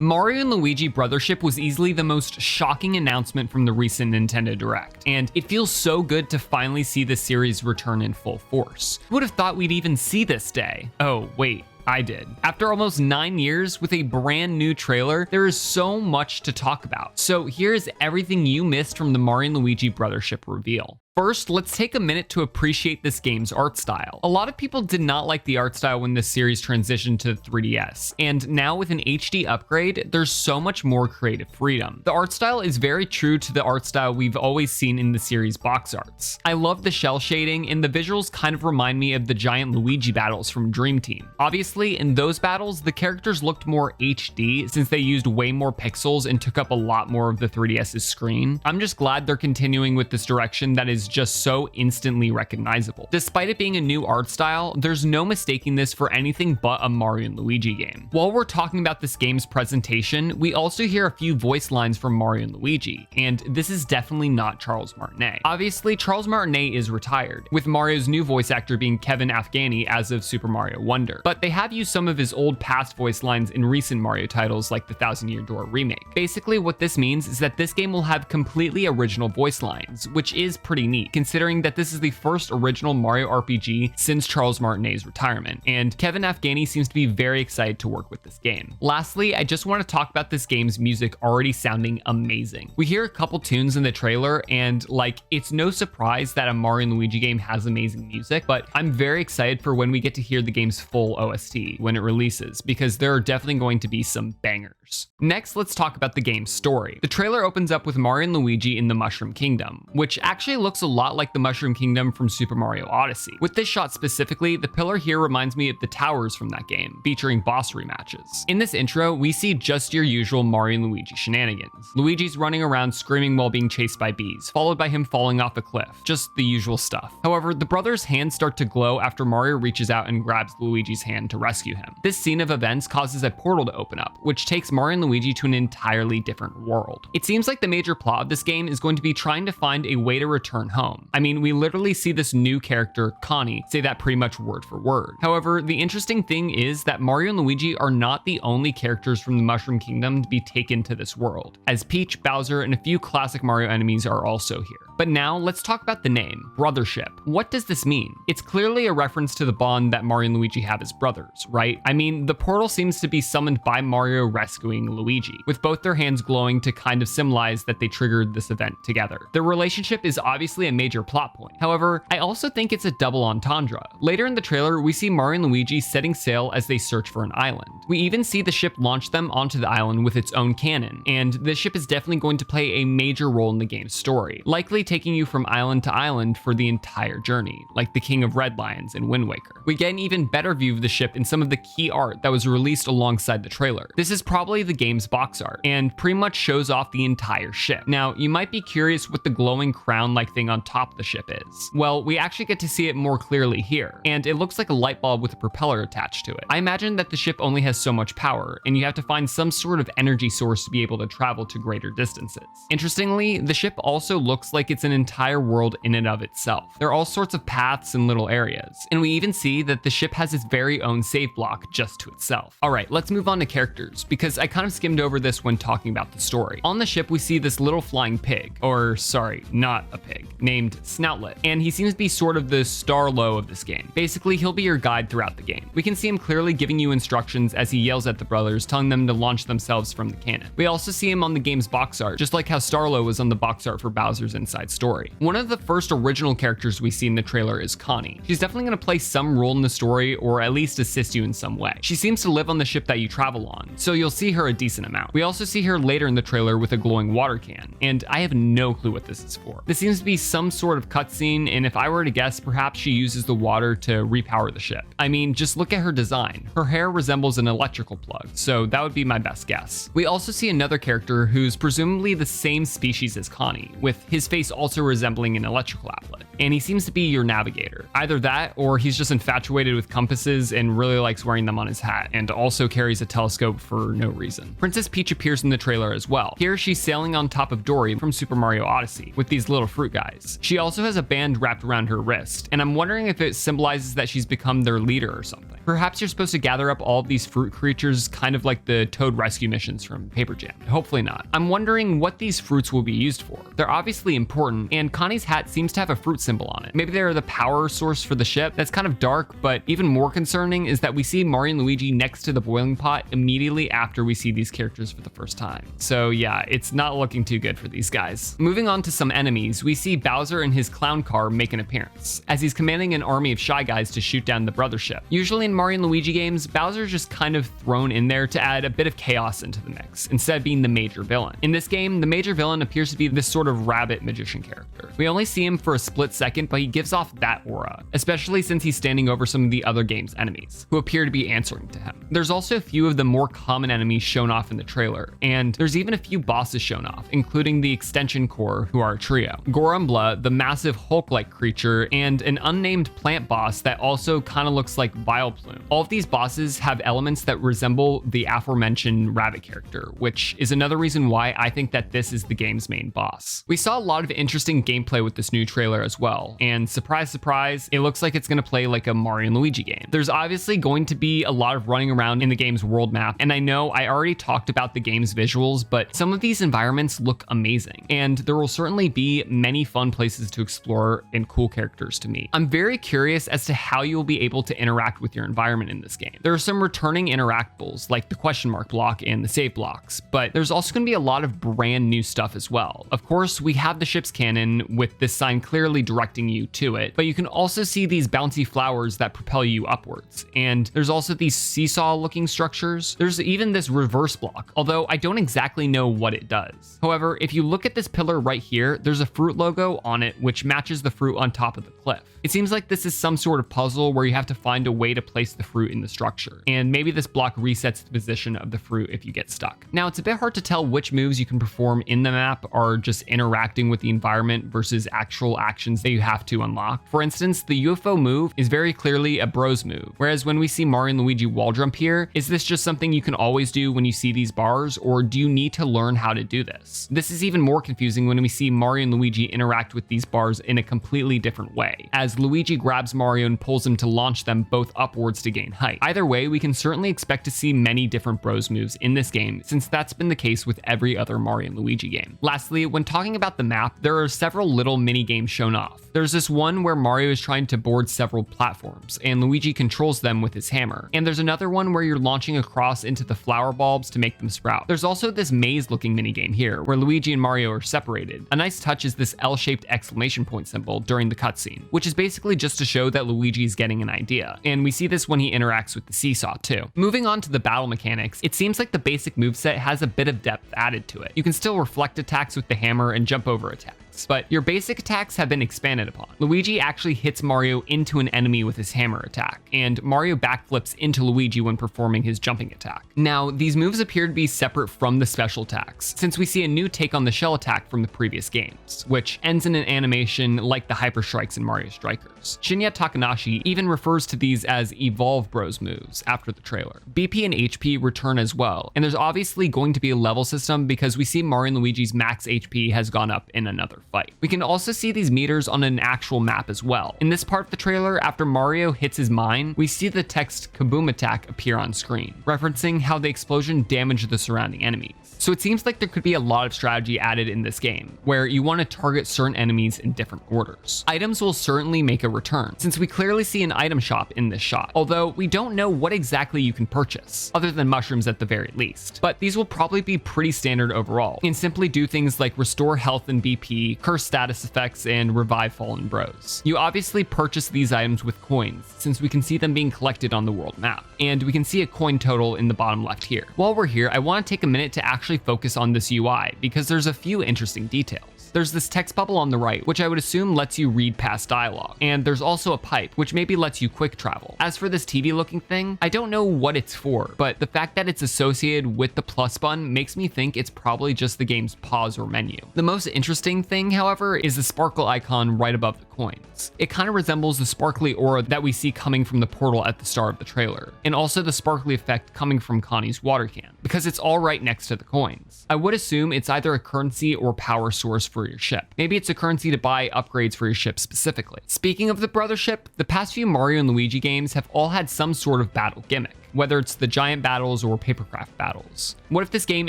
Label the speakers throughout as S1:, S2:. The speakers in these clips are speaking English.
S1: Mario and Luigi Brothership was easily the most shocking announcement from the recent Nintendo Direct, and it feels so good to finally see the series return in full force. Who would have thought we'd even see this day? Oh, wait. I did. After almost 9 years with a brand new trailer, there is so much to talk about. So here's everything you missed from the Mario and Luigi Brothership reveal. First, let's take a minute to appreciate this game's art style. A lot of people did not like the art style when this series transitioned to the 3DS, and now with an HD upgrade, there's so much more creative freedom. The art style is very true to the art style we've always seen in the series box arts. I love the shell shading, and the visuals kind of remind me of the giant Luigi battles from Dream Team. Obviously, in those battles, the characters looked more HD since they used way more pixels and took up a lot more of the 3DS's screen. I'm just glad they're continuing with this direction that is just so instantly recognizable. Despite it being a new art style, there's no mistaking this for anything but a Mario and Luigi game. While we're talking about this game's presentation, we also hear a few voice lines from Mario and Luigi, and this is definitely not Charles Martinet. Obviously, Charles Martinet is retired, with Mario's new voice actor being Kevin Afghani as of Super Mario Wonder, but they have used some of his old past voice lines in recent Mario titles like the Thousand Year Door remake. Basically, what this means is that this game will have completely original voice lines, which is pretty neat, considering that this is the first original Mario RPG since Charles Martinet's retirement, and Kevin Afghani seems to be very excited to work with this game. Lastly, I just want to talk about this game's music already sounding amazing. We hear a couple tunes in the trailer, and it's no surprise that a Mario and Luigi game has amazing music, but I'm very excited for when we get to hear the game's full OST when it releases, because there are definitely going to be some bangers. Next, let's talk about the game's story. The trailer opens up with Mario and Luigi in the Mushroom Kingdom, which actually looks a lot like the Mushroom Kingdom from Super Mario Odyssey. With this shot specifically, the pillar here reminds me of the towers from that game, featuring boss rematches. In this intro, we see just your usual Mario and Luigi shenanigans. Luigi's running around screaming while being chased by bees, followed by him falling off a cliff, just the usual stuff. However, the brothers' hands start to glow after Mario reaches out and grabs Luigi's hand to rescue him. This scene of events causes a portal to open up, which takes Mario and Luigi to an entirely different world. It seems like the major plot of this game is going to be trying to find a way to return home. I mean, we literally see this new character, Connie, say that pretty much word for word. However, the interesting thing is that Mario and Luigi are not the only characters from the Mushroom Kingdom to be taken to this world, as Peach, Bowser, and a few classic Mario enemies are also here. But now, let's talk about the name, Brothership. What does this mean? It's clearly a reference to the bond that Mario and Luigi have as brothers, right? I mean, the portal seems to be summoned by Mario rescuing Luigi, with both their hands glowing to kind of symbolize that they triggered this event together. Their relationship is obviously a major plot point. However, I also think it's a double entendre. Later in the trailer, we see Mario and Luigi setting sail as they search for an island. We even see the ship launch them onto the island with its own cannon, and this ship is definitely going to play a major role in the game's story, likely taking you from island to island for the entire journey, like the King of Red Lions in Wind Waker. We get an even better view of the ship in some of the key art that was released alongside the trailer. This is probably the game's box art, and pretty much shows off the entire ship. Now, you might be curious what the glowing crown-like thing on top of the ship is. Well, we actually get to see it more clearly here, and it looks like a light bulb with a propeller attached to it. I imagine that the ship only has so much power, and you have to find some sort of energy source to be able to travel to greater distances. Interestingly, the ship also looks like it's an entire world in and of itself. There are all sorts of paths and little areas, and we even see that the ship has its very own save block just to itself. Alright, let's move on to characters, because I kind of skimmed over this when talking about the story. On the ship, we see this little flying pig, or sorry, not a pig, named Snoutlet, and he seems to be sort of the star low of this game. Basically, he'll be your guide throughout the game. We can see him clearly giving you instructions as he yells at the brothers, telling them to launch themselves from the cannon. We also see him on the game's box art, just like how Starlo was on the box art for Bowser's Inside Story. One of the first original characters we see in the trailer is Connie. She's definitely going to play some role in the story, or at least assist you in some way. She seems to live on the ship that you travel on, so you'll see her a decent amount. We also see her later in the trailer with a glowing water can, and I have no clue what this is for. This seems to be some sort of cutscene, and if I were to guess, perhaps she uses the water to repower the ship. I mean, just look at her design. Her hair resembles an electrical plug, so that would be my best guess. We also see another character who's presumably the same species as Connie, with his face also resembling an electrical outlet. and he seems to be your navigator. Either that, or he's just infatuated with compasses and really likes wearing them on his hat, and also carries a telescope for no reason. Princess Peach appears in the trailer as well. Here she's sailing on top of Dory from Super Mario Odyssey with these little fruit guys. She also has a band wrapped around her wrist, and I'm wondering if it symbolizes that she's become their leader or something. Perhaps you're supposed to gather up all of these fruit creatures, kind of like the Toad rescue missions from Paper Jam. Hopefully not. I'm wondering what these fruits will be used for. They're obviously important, and Connie's hat seems to have a fruit symbol on it. Maybe they're the power source for the ship. That's kind of dark, but even more concerning is that we see Mario and Luigi next to the boiling pot immediately after we see these characters for the first time. So yeah, it's not looking too good for these guys. Moving on to some enemies, we see Bowser and his clown car make an appearance, as he's commanding an army of Shy Guys to shoot down the Brothership. Usually in Mario and Luigi games, Bowser's just kind of thrown in there to add a bit of chaos into the mix, instead of being the major villain. In this game, the major villain appears to be this sort of rabbit magician character. We only see him for a split second, but he gives off that aura, especially since he's standing over some of the other game's enemies, who appear to be answering to him. There's also a few of the more common enemies shown off in the trailer, and there's even a few bosses shown off, including the Extension Corps, who are a trio, Gorumbla, the massive Hulk-like creature, and an unnamed plant boss that also kind of looks like Vileplume. All of these bosses have elements that resemble the aforementioned rabbit character, which is another reason why I think that this is the game's main boss. We saw a lot of interesting gameplay with this new trailer as well, and surprise, surprise, it looks like it's going to play like a Mario and Luigi game. There's obviously going to be a lot of running around in the game's world map, and I know I already talked about the game's visuals, but some of these environments look amazing, and there will certainly be many fun places to explore and cool characters to meet. I'm very curious as to how you'll be able to interact with your environment in this game. There are some returning interactables like the question mark block and the save blocks, but there's also going to be a lot of brand new stuff as well. Of course, we have the ship's cannon with this sign clearly directing you to it, but you can also see these bouncy flowers that propel you upwards. And there's also these seesaw looking structures. There's even this reverse block, although I don't exactly know what it does. However, if you look at this pillar right here, there's a fruit logo on it which matches the fruit on top of the cliff. It seems like this is some sort of puzzle where you have to find a way to place the fruit in the structure, and maybe this block resets the position of the fruit if you get stuck. Now, it's a bit hard to tell which moves you can perform in the map are just interacting with the environment versus actual actions that you have to unlock. For instance, the UFO move is very clearly a bros move, whereas when we see Mario and Luigi wall jump here, is this just something you can always do when you see these bars, or do you need to learn how to do this? This is even more confusing when we see Mario and Luigi interact with these bars in a completely different way, as Luigi grabs Mario and pulls him to launch them both upwards to gain height. Either way, we can certainly expect to see many different bros moves in this game, since that's been the case with every other Mario and Luigi game. Lastly, when talking about the map, there are several little mini games shown off. There's this one where Mario is trying to board several platforms, and Luigi controls them with his hammer. And there's another one where you're launching across into the flower bulbs to make them sprout. There's also this maze-looking minigame here, where Luigi and Mario are separated. A nice touch is this L-shaped exclamation point symbol during the cutscene, which is basically just to show that Luigi is getting an idea. And we see this when he interacts with the seesaw too. Moving on to the battle mechanics, it seems like the basic moveset has a bit of depth added to it. You can still reflect attacks with the hammer and jump over attacks, but your basic attacks have been expanded upon. Luigi actually hits Mario into an enemy with his hammer attack, and Mario backflips into Luigi when performing his jumping attack. Now, these moves appear to be separate from the special attacks, since we see a new take on the shell attack from the previous games, which ends in an animation like the Hyper Strikes in Mario Strikers. Shinya Takanashi even refers to these as Evolve Bros moves after the trailer. BP and HP return as well, and there's obviously going to be a level system because we see Mario and Luigi's max HP has gone up in another fight. We can also see these meters on an actual map as well. In this part of the trailer, after Mario hits his mine, we see the text Kaboom Attack appear on screen, referencing how the explosion damaged the surrounding enemies. So it seems like there could be a lot of strategy added in this game, where you want to target certain enemies in different orders. Items will certainly make a return, since we clearly see an item shop in this shot, although we don't know what exactly you can purchase, other than mushrooms at the very least. But these will probably be pretty standard overall, and simply do things like restore health and BP, curse status effects, and revive fallen bros. You obviously purchase these items with coins, since we can see them being collected on the world map, and we can see a coin total in the bottom left here. While we're here, I want to take a minute to actually focus on this UI, because there's a few interesting details. There's this text bubble on the right, which I would assume lets you read past dialogue, and there's also a pipe, which maybe lets you quick travel. As for this TV looking thing, I don't know what it's for, but the fact that it's associated with the plus button makes me think it's probably just the game's pause or menu. The most interesting thing thing, however, is the sparkle icon right above the coins. It kind of resembles the sparkly aura that we see coming from the portal at the start of the trailer, and also the sparkly effect coming from Connie's water can, because it's all right next to the coins. I would assume it's either a currency or power source for your ship. Maybe it's a currency to buy upgrades for your ship specifically. Speaking of the Brothership, the past few Mario and Luigi games have all had some sort of battle gimmick, whether it's the giant battles or papercraft battles. What if this game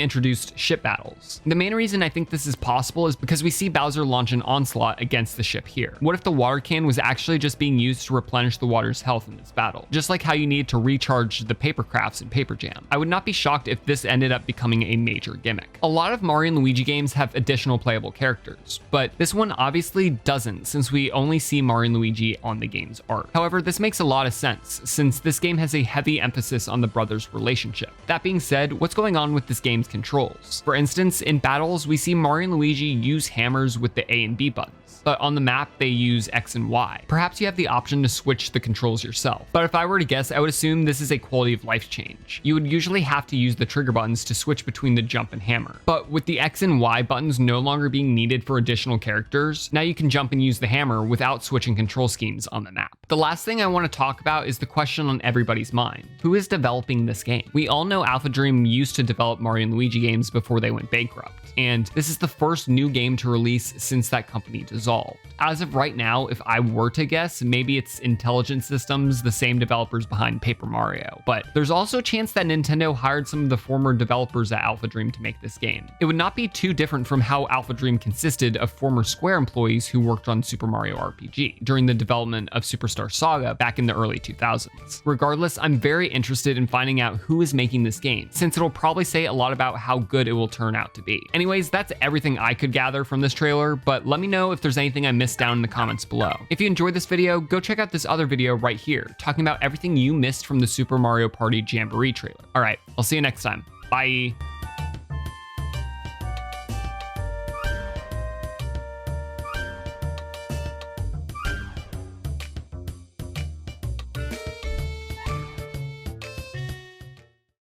S1: introduced ship battles? The main reason I think this is possible is because we see Bowser launch an onslaught against the ship here. What if the water can was actually just being used to replenish the water's health in this battle, just like how you need to recharge the paper crafts in Paper Jam? I would not be shocked if this ended up becoming a major gimmick. A lot of Mario and Luigi games have additional playable characters, but this one obviously doesn't, since we only see Mario and Luigi on the game's art. However, this makes a lot of sense, since this game has a heavy emphasis on the brothers' relationship. That being said, what's going on with this game's controls? For instance, in battles, we see Mario and Luigi use hammers with the A and B buttons, but on the map they use X and Y. Perhaps you have the option to switch the controls yourself, but if I were to guess, I would assume this is a quality of life change. You would usually have to use the trigger buttons to switch between the jump and hammer, but with the X and Y buttons no longer being needed for additional characters, now you can jump and use the hammer without switching control schemes on the map. The last thing I want to talk about is the question on everybody's mind: who is developing this game? We all know Alpha Dream used to develop Mario and Luigi games before they went bankrupt, and this is the first new game to release since that company dissolved. As of right now, if I were to guess, maybe it's Intelligent Systems, the same developers behind Paper Mario, but there's also a chance that Nintendo hired some of the former developers at Alpha Dream to make this game. It would not be too different from how Alpha Dream consisted of former Square employees who worked on Super Mario RPG during the development of Superstar Saga back in the early 2000s. Regardless, I'm very interested in finding out who is making this game, since it'll probably say a lot about how good it will turn out to be. Anyways, that's everything I could gather from this trailer, but let me know if there's anything I missed down in the comments below. If you enjoyed this video, go check out this other video right here, talking about everything you missed from the Super Mario Party Jamboree trailer. All right, I'll see you next time. Bye.